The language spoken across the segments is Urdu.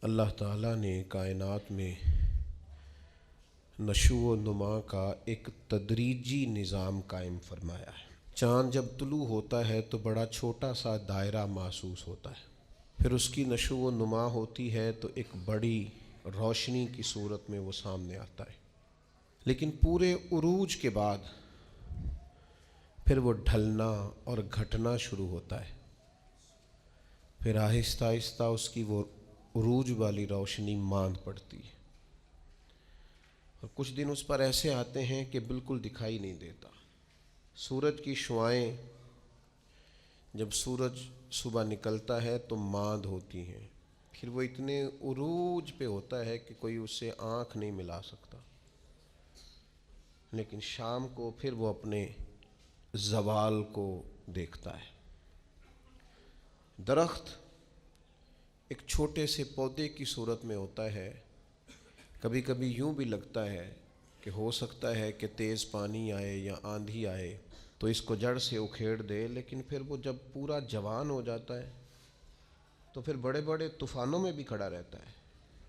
اللہ تعالیٰ نے کائنات میں نشو و نما کا ایک تدریجی نظام قائم فرمایا ہے۔ چاند جب طلوع ہوتا ہے تو بڑا چھوٹا سا دائرہ محسوس ہوتا ہے، پھر اس کی نشو و نما ہوتی ہے تو ایک بڑی روشنی کی صورت میں وہ سامنے آتا ہے، لیکن پورے عروج کے بعد پھر وہ ڈھلنا اور گھٹنا شروع ہوتا ہے، پھر آہستہ آہستہ اس کی وہ عروج والی روشنی ماند پڑتی ہے، اور کچھ دن اس پر ایسے آتے ہیں کہ بالکل دکھائی نہیں دیتا۔ سورج کی شعاعیں جب سورج صبح نکلتا ہے تو ماند ہوتی ہیں، پھر وہ اتنے عروج پہ ہوتا ہے کہ کوئی اس سے آنکھ نہیں ملا سکتا، لیکن شام کو پھر وہ اپنے زوال کو دیکھتا ہے۔ درخت ایک چھوٹے سے پودے کی صورت میں ہوتا ہے، کبھی کبھی یوں بھی لگتا ہے کہ ہو سکتا ہے کہ تیز پانی آئے یا آندھی آئے تو اس کو جڑ سے اکھیڑ دے، لیکن پھر وہ جب پورا جوان ہو جاتا ہے تو پھر بڑے بڑے طوفانوں میں بھی کھڑا رہتا ہے،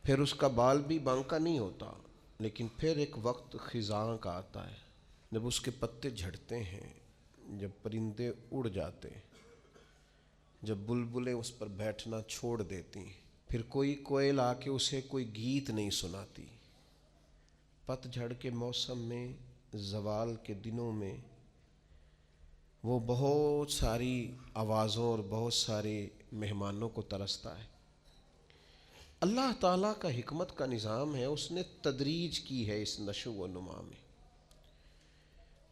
پھر اس کا بال بھی بانکا نہیں ہوتا، لیکن پھر ایک وقت خزاں کا آتا ہے جب اس کے پتے جھڑتے ہیں، جب پرندے اڑ جاتے ہیں، جب بلبلیں اس پر بیٹھنا چھوڑ دیتی، پھر کوئی کوئل آ کے اسے کوئی گیت نہیں سناتی۔ پت جھڑ کے موسم میں، زوال کے دنوں میں وہ بہت ساری آوازوں اور بہت سارے مہمانوں کو ترستا ہے۔ اللہ تعالیٰ کا حکمت کا نظام ہے، اس نے تدریج کی ہے اس نشو و نما میں۔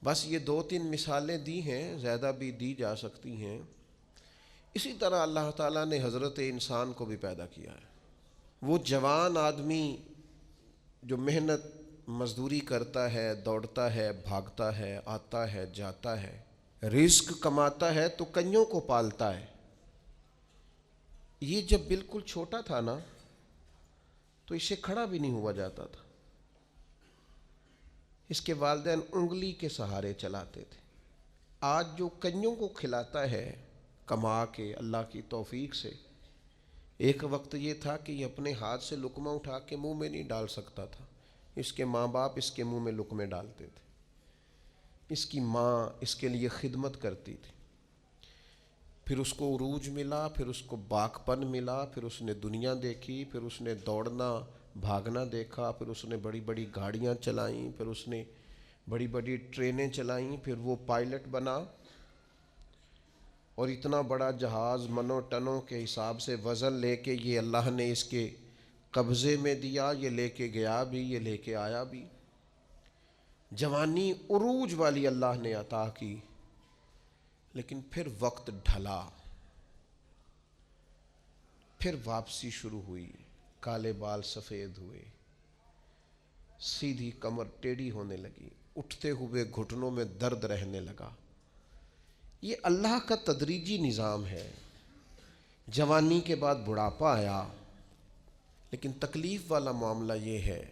بس یہ 2-3 مثالیں دی ہیں، زیادہ بھی دی جا سکتی ہیں۔ اسی طرح اللہ تعالیٰ نے حضرت انسان کو بھی پیدا کیا ہے۔ وہ جوان آدمی جو محنت مزدوری کرتا ہے، دوڑتا ہے، بھاگتا ہے، آتا ہے، جاتا ہے، رزق کماتا ہے تو کئیوں کو پالتا ہے۔ یہ جب بالکل چھوٹا تھا نا تو اسے کھڑا بھی نہیں ہوا جاتا تھا، اس کے والدین انگلی کے سہارے چلاتے تھے۔ آج جو کئیوں کو کھلاتا ہے کما کے اللہ کی توفیق سے، ایک وقت یہ تھا کہ یہ اپنے ہاتھ سے لقمہ اٹھا کے منہ میں نہیں ڈال سکتا تھا، اس کے ماں باپ اس کے منہ میں لقمے ڈالتے تھے، اس کی ماں اس کے لیے خدمت کرتی تھی، پھر اس کو عروج ملا، پھر اس کو باکپن ملا، پھر اس نے دنیا دیکھی، پھر اس نے دوڑنا بھاگنا دیکھا، پھر اس نے بڑی بڑی گاڑیاں چلائیں، پھر اس نے بڑی بڑی ٹرینیں چلائیں، پھر وہ پائلٹ بنا، اور اتنا بڑا جہاز منوں ٹنوں کے حساب سے وزن لے کے یہ اللہ نے اس کے قبضے میں دیا، یہ لے کے گیا بھی، یہ لے کے آیا بھی۔ جوانی عروج والی اللہ نے عطا کی، لیکن پھر وقت ڈھلا، پھر واپسی شروع ہوئی، کالے بال سفید ہوئے، سیدھی کمر ٹیڑھی ہونے لگی، اٹھتے ہوئے گھٹنوں میں درد رہنے لگا۔ یہ اللہ کا تدریجی نظام ہے۔ جوانی کے بعد بڑھاپا آیا، لیکن تکلیف والا معاملہ یہ ہے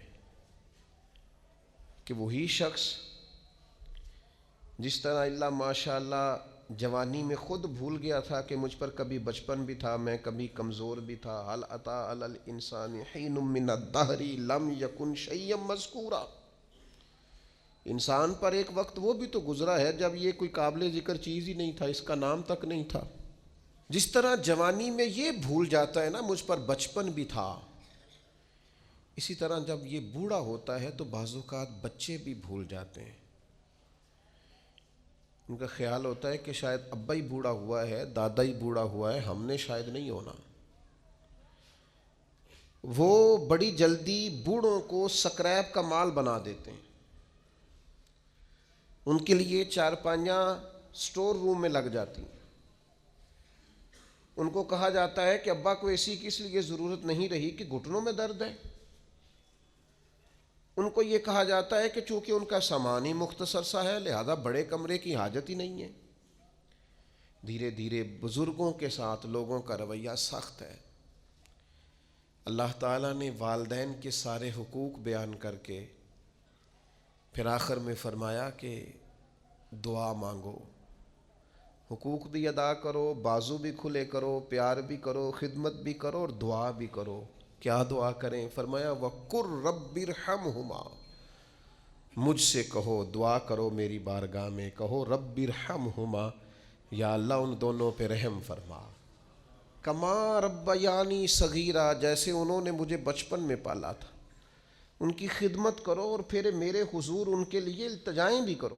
کہ وہی شخص جس طرح اللہ ماشاء اللہ جوانی میں خود بھول گیا تھا کہ مجھ پر کبھی بچپن بھی تھا، میں کبھی کمزور بھی تھا، هل اتى على الانسان حين من الدهر لم يكن شيئا مذكورا، انسان پر ایک وقت وہ بھی تو گزرا ہے جب یہ کوئی قابل ذکر چیز ہی نہیں تھا، اس کا نام تک نہیں تھا۔ جس طرح جوانی میں یہ بھول جاتا ہے نا مجھ پر بچپن بھی تھا، اسی طرح جب یہ بوڑھا ہوتا ہے تو بعض اوقات بچے بھی بھول جاتے ہیں۔ ان کا خیال ہوتا ہے کہ شاید ابا ہی بوڑھا ہوا ہے، دادا ہی بوڑھا ہوا ہے، ہم نے شاید نہیں ہونا۔ وہ بڑی جلدی بوڑھوں کو سکریپ کا مال بنا دیتے ہیں، ان کے لیے چارپائیاں سٹور روم میں لگ جاتی ہیں، ان کو کہا جاتا ہے کہ ابا کو ایسی کس لیے ضرورت نہیں رہی کہ گھٹنوں میں درد ہے، ان کو یہ کہا جاتا ہے کہ چونکہ ان کا سامان ہی مختصر سا ہے لہذا بڑے کمرے کی حاجت ہی نہیں ہے۔ دھیرے دھیرے بزرگوں کے ساتھ لوگوں کا رویہ سخت ہے۔ اللہ تعالیٰ نے والدین کے سارے حقوق بیان کر کے پھر آخر میں فرمایا کہ دعا مانگو، حقوق بھی ادا کرو، بازو بھی کھلے کرو، پیار بھی کرو، خدمت بھی کرو اور دعا بھی کرو۔ کیا دعا کریں؟ فرمایا وَقُرْ رَبِّ ارْحَمْهُمَا، مجھ سے کہو، دعا کرو میری بارگاہ میں، کہو رب ارحمہما، یا اللہ ان دونوں پہ رحم فرما، کما ربیانی صغیرہ، جیسے انہوں نے مجھے بچپن میں پالا تھا۔ ان کی خدمت کرو اور پھر میرے حضور ان کے لیے التجائیں بھی کرو۔